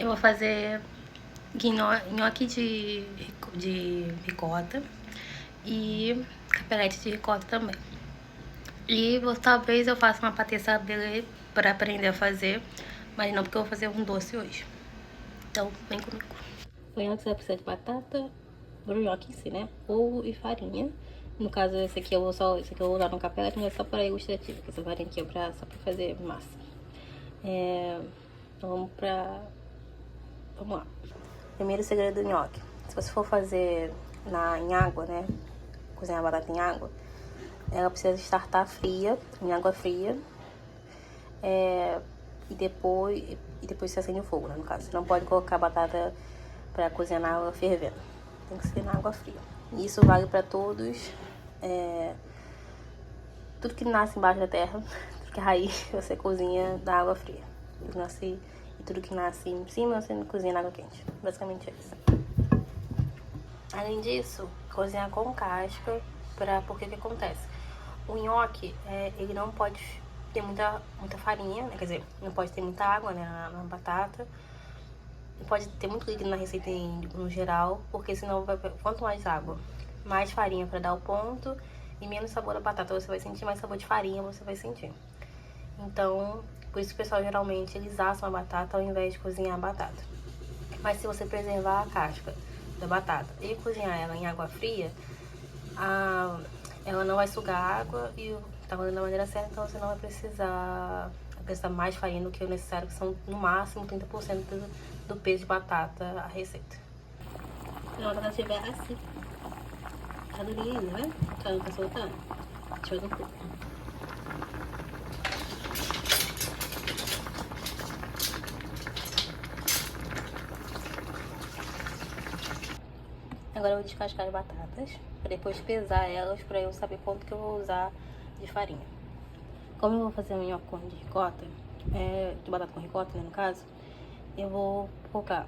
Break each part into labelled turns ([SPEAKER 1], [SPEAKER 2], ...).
[SPEAKER 1] Eu vou fazer nhoque de ricota e capelete de ricota também. E talvez eu faça uma patê sablé para aprender a fazer, mas não porque eu vou fazer um doce hoje. Então, vem comigo. O nhoque você vai precisar de batata, pro nhoque em si, né? Ovo e farinha. No caso, esse aqui eu vou usar no capelete, mas é só para ilustrativo, que essa farinha aqui é só para fazer massa. Então vamos lá. Primeiro segredo do nhoque. Se você for fazer em água, né? Cozinhar a batata em água, ela precisa estar fria, em água fria. E depois você acende o fogo, né? No caso, você não pode colocar a batata para cozinhar na água fervendo. Tem que ser na água fria. E isso vale para todos. Tudo que nasce embaixo da terra, tudo que é raiz, você cozinha na água fria. Tudo que nasce em cima, você cozinha na água quente. Basicamente é isso. Além disso, cozinhar com casca, porque o que acontece? O nhoque, ele não pode ter muita farinha, né? Quer dizer, não pode ter muita água, né, na batata. Não pode ter muito líquido na receita no geral, porque senão quanto mais água, mais farinha para dar o ponto e menos sabor da batata você vai sentir, mais sabor de farinha você vai sentir. Então, por isso que o pessoal geralmente eles assam a batata ao invés de cozinhar a batata. Mas se você preservar a casca da batata e cozinhar ela em água fria, ela não vai sugar água e tá fazendo da maneira certa, então você não vai precisar mais farinha do que o necessário, que são no máximo 30% do peso de batata a receita. Quando a batata estiver assim, tá durinha ainda, né? Ela não tá soltando. Deixa eu ver um pouco. Agora eu vou descascar as batatas, para depois pesar elas, para eu saber quanto que eu vou usar de farinha. Como eu vou fazer um nhoque de ricota, de batata com ricota, né, no caso, eu vou colocar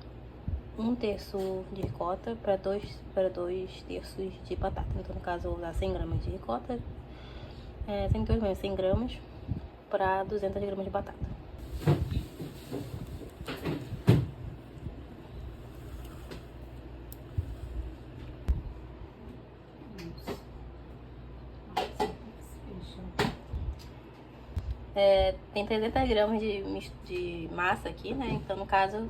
[SPEAKER 1] 1/3 de ricota para 2/3 de batata. Então, no caso, eu vou usar 100 gramas de ricota, 100 gramas para 200 gramas de batata. Tem 300 gramas de massa aqui, né? Então, no caso,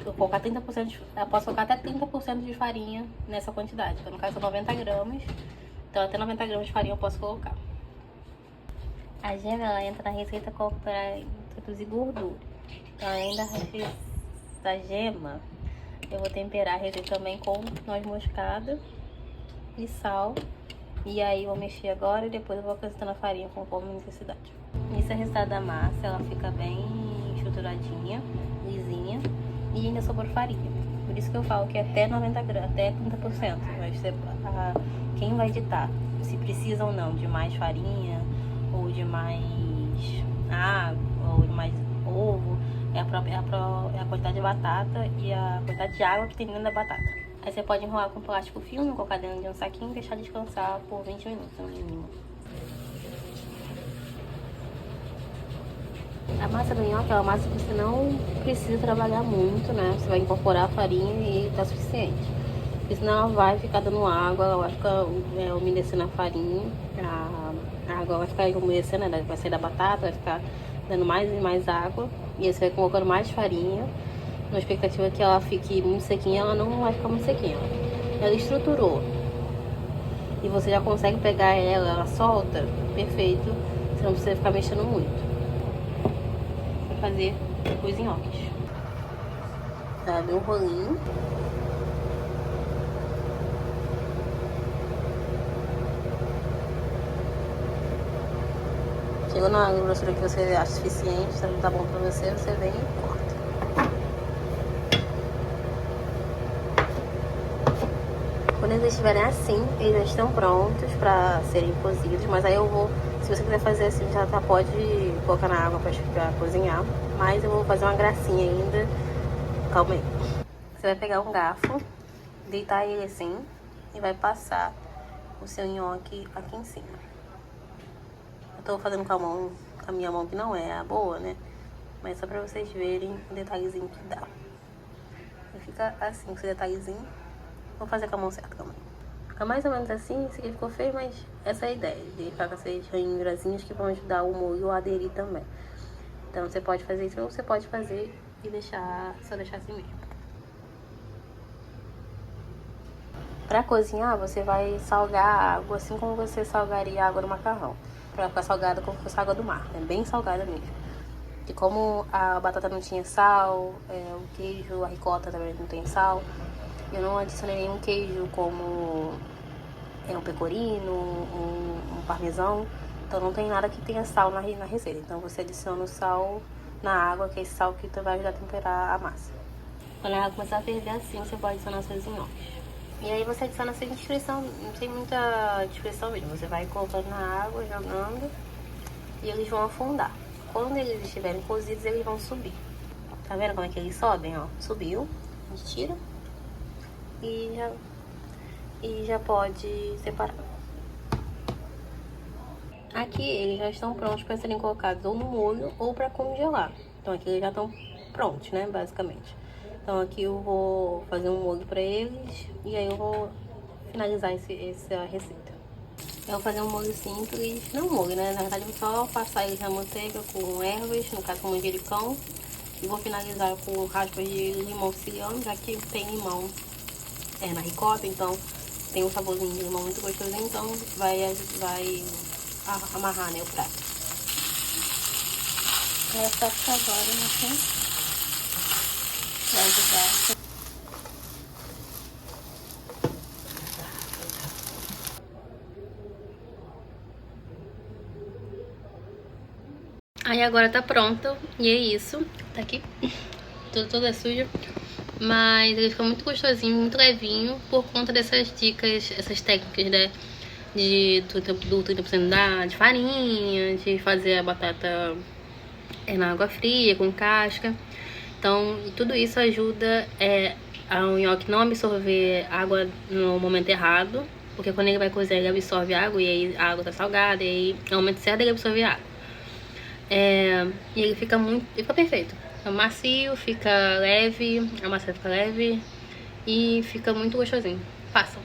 [SPEAKER 1] eu colocar 30%, eu posso colocar até 30% de farinha nessa quantidade. Então, no caso, são 90 gramas. Então, até 90 gramas de farinha eu posso colocar. A gema, ela entra na receita para introduzir gordura. Então, além da gema, eu vou temperar a receita também com noz moscada e sal. E aí, vou mexer agora e depois eu vou acrescentando a farinha conforme a necessidade. Isso é o resultado da massa, ela fica bem estruturadinha, lisinha e ainda sobrou farinha. Por isso que eu falo que até 90 gramas, até 30%. Quem vai editar se precisa ou não de mais farinha, ou de mais água, ou de mais ovo, é a quantidade de batata e a quantidade de água que tem dentro da batata. Aí você pode enrolar com plástico filme, colocar dentro de um saquinho e deixar descansar por 20 minutos no mínimo. A massa do nhoque é uma massa que você não precisa trabalhar muito, né? Você vai incorporar a farinha e tá suficiente. Porque senão ela vai ficar dando água, ela vai ficar umedecendo a farinha, a água vai ficar umedecendo, né? Vai sair da batata, vai ficar dando mais e mais água. E aí você vai colocando mais farinha, na expectativa que ela fique muito sequinha. Ela não vai ficar muito sequinha. Ela estruturou e você já consegue pegar ela solta, perfeito. Você não precisa ficar mexendo muito. Fazer os nhoques. Sabe, um rolinho. Chegou na grossura que você acha suficiente, se não tá bom pra você, você vem e corta. Quando eles estiverem assim, eles já estão prontos pra serem cozidos, mas aí eu vou, se você quiser fazer assim, já pode colocar na água pra cozinhar, mas eu vou fazer uma gracinha ainda. Calma aí. Você vai pegar um garfo, deitar ele assim e vai passar o seu nhoque aqui em cima. Eu tô fazendo com a minha mão que não é a boa, né? mas só pra vocês verem o detalhezinho que dá. E fica assim, com esse detalhezinho. Vou fazer com a mão certa, calma aí. Fica mais ou menos assim, esse aqui ficou feio, mas essa é a ideia, de ficar com essas ranhurazinhas que vão ajudar o molho a aderir também. Então você pode fazer isso ou você pode fazer e só deixar assim mesmo. Pra cozinhar, você vai salgar a água assim como você salgaria a água do macarrão. Pra ficar salgada como se fosse água do mar, é bem salgada mesmo. E como a batata não tinha sal, o queijo, a ricota também não tem sal, eu não adicionei nenhum queijo como um pecorino, um parmesão. Então não tem nada que tenha sal na receita. Então você adiciona o sal na água, que é esse sal que vai ajudar a temperar a massa. Quando a água começar a ferver assim, você pode adicionar seus nhoques. E aí você adiciona sem descrição, não tem muita descrição mesmo. Você vai colocando na água, jogando, e eles vão afundar. Quando eles estiverem cozidos, eles vão subir. Tá vendo como é que eles sobem, ó? Subiu, a gente tira e já pode separar. Aqui eles já estão prontos para serem colocados ou no molho ou para congelar. Então aqui eles já estão prontos, né, basicamente. Então aqui eu vou fazer um molho para eles e aí eu vou finalizar essa receita. Eu vou fazer um molho simples, não molho, né? Na verdade eu vou só passar eles na manteiga com ervas, no caso com manjericão. E vou finalizar com raspas de limão siciliano, já que tem limão na ricota, então tem um saborzinho de limão muito gostosinho, então vai amarrar, né, o prato. É só ficar agora, né? Vai ajudar. Aí agora tá pronto, e é isso. Tá aqui, tudo toda suja. Mas ele fica muito gostosinho, muito levinho, por conta dessas dicas, essas técnicas, né? Do 30% de farinha, de fazer a batata na água fria, com casca. Então, tudo isso ajuda ao nhoque não absorver água no momento errado, porque quando ele vai cozer, ele absorve água, e aí a água tá salgada, e aí é o momento certo ele absorver água. E ele fica perfeito. Fica macio, fica leve, a massa fica leve e fica muito gostosinho. Façam!